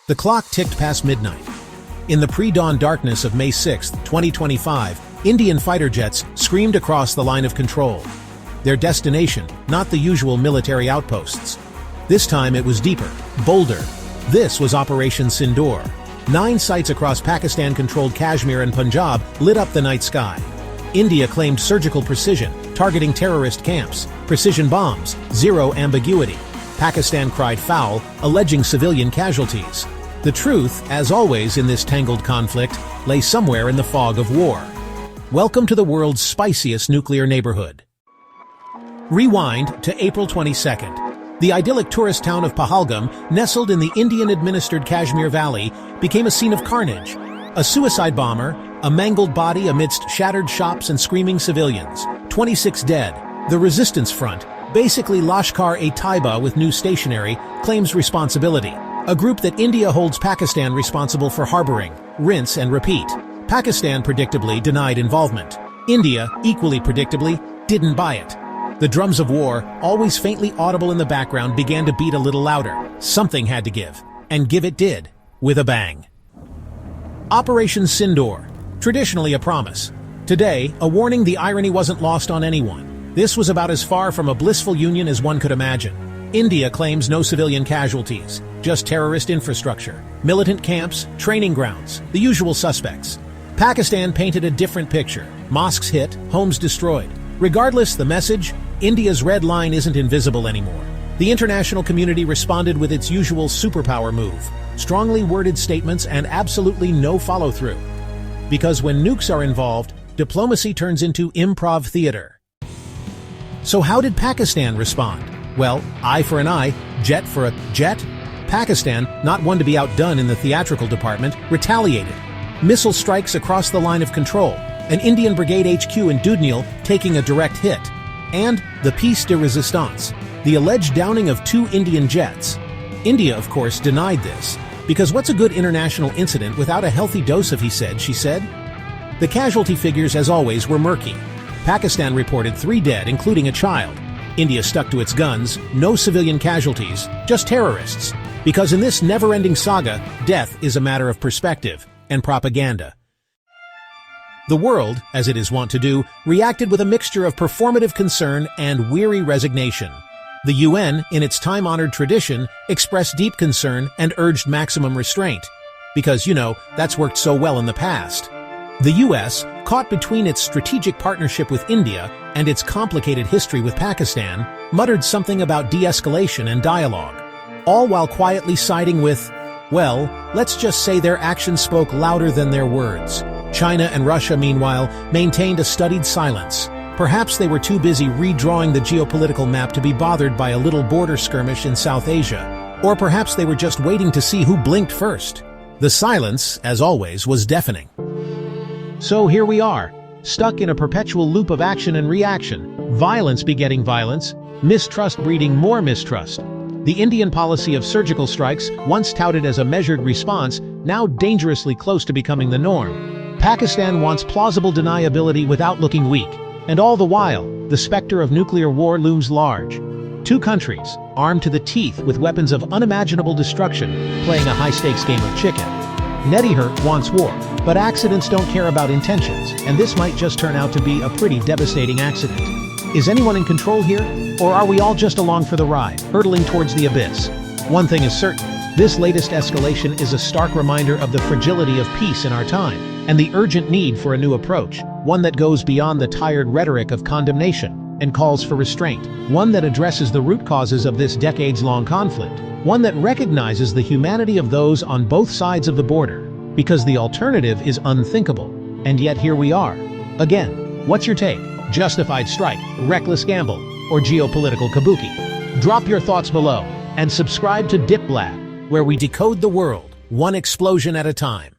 The clock ticked past midnight. In the pre-dawn darkness of May 6, 2025, Indian fighter jets screamed across the line of control. Their destination, not the usual military outposts. This time it was deeper, bolder. This was Operation Sindoor. 9 sites across Pakistan-controlled Kashmir and Punjab lit up the night sky. India claimed surgical precision, targeting terrorist camps, precision bombs, zero ambiguity. Pakistan cried foul, alleging civilian casualties. The truth, as always in this tangled conflict, lay somewhere in the fog of war. Welcome to the world's spiciest nuclear neighborhood. Rewind to April 22nd. The idyllic tourist town of Pahalgam, nestled in the Indian-administered Kashmir Valley, became a scene of carnage. A suicide bomber, a mangled body amidst shattered shops and screaming civilians. 26 dead. The resistance front, basically Lashkar-e-Taiba with new stationery, claims responsibility. A group that India holds Pakistan responsible for harboring. Rinse and repeat. Pakistan predictably denied involvement. India, equally predictably, didn't buy it. The drums of war, always faintly audible in the background, began to beat a little louder. Something had to give. And give it did. With a bang. Operation Sindoor. Traditionally a promise. Today, a warning the irony wasn't lost on anyone. This was about as far from a blissful union as one could imagine. India claims no civilian casualties, just terrorist infrastructure, militant camps, training grounds, the usual suspects. Pakistan painted a different picture. Mosques hit, homes destroyed. Regardless the message, India's red line isn't invisible anymore. The international community responded with its usual superpower move, strongly worded statements and absolutely no follow-through. Because when nukes are involved, diplomacy turns into improv theater. So how did Pakistan respond? Well, eye for an eye, jet for a jet. Pakistan, not one to be outdone in the theatrical department, retaliated. Missile strikes across the line of control, an Indian brigade HQ in Dudnial taking a direct hit. And the piece de resistance, the alleged downing of 2 Indian jets. India, of course, denied this, because what's a good international incident without a healthy dose of he said, she said? The casualty figures, as always, were murky. Pakistan reported 3 dead, including a child. India stuck to its guns, no civilian casualties, just terrorists. Because in this never-ending saga, death is a matter of perspective and propaganda. The world, as it is wont to do, reacted with a mixture of performative concern and weary resignation. The UN, in its time-honored tradition, expressed deep concern and urged maximum restraint. Because, that's worked so well in the past. The US, caught between its strategic partnership with India and its complicated history with Pakistan, muttered something about de-escalation and dialogue, all while quietly siding with, well, let's just say their actions spoke louder than their words. China and Russia, meanwhile, maintained a studied silence. Perhaps they were too busy redrawing the geopolitical map to be bothered by a little border skirmish in South Asia. Or perhaps they were just waiting to see who blinked first. The silence, as always, was deafening. So here we are, stuck in a perpetual loop of action and reaction, violence begetting violence, mistrust breeding more mistrust. The Indian policy of surgical strikes, once touted as a measured response, now dangerously close to becoming the norm. Pakistan wants plausible deniability without looking weak, and all the while, the specter of nuclear war looms large. 2 countries, armed to the teeth with weapons of unimaginable destruction, playing a high-stakes game of chicken. Netihurt wants war, but accidents don't care about intentions, and this might just turn out to be a pretty devastating accident. Is anyone in control here, or are we all just along for the ride, hurtling towards the abyss? One thing is certain, this latest escalation is a stark reminder of the fragility of peace in our time, and the urgent need for a new approach, one that goes beyond the tired rhetoric of condemnation and calls for restraint, one that addresses the root causes of this decades-long conflict, one that recognizes the humanity of those on both sides of the border, because the alternative is unthinkable. And yet here we are. Again, what's your take? Justified strike, reckless gamble, or geopolitical kabuki? Drop your thoughts below, and subscribe to DipBlab, where we decode the world, one explosion at a time.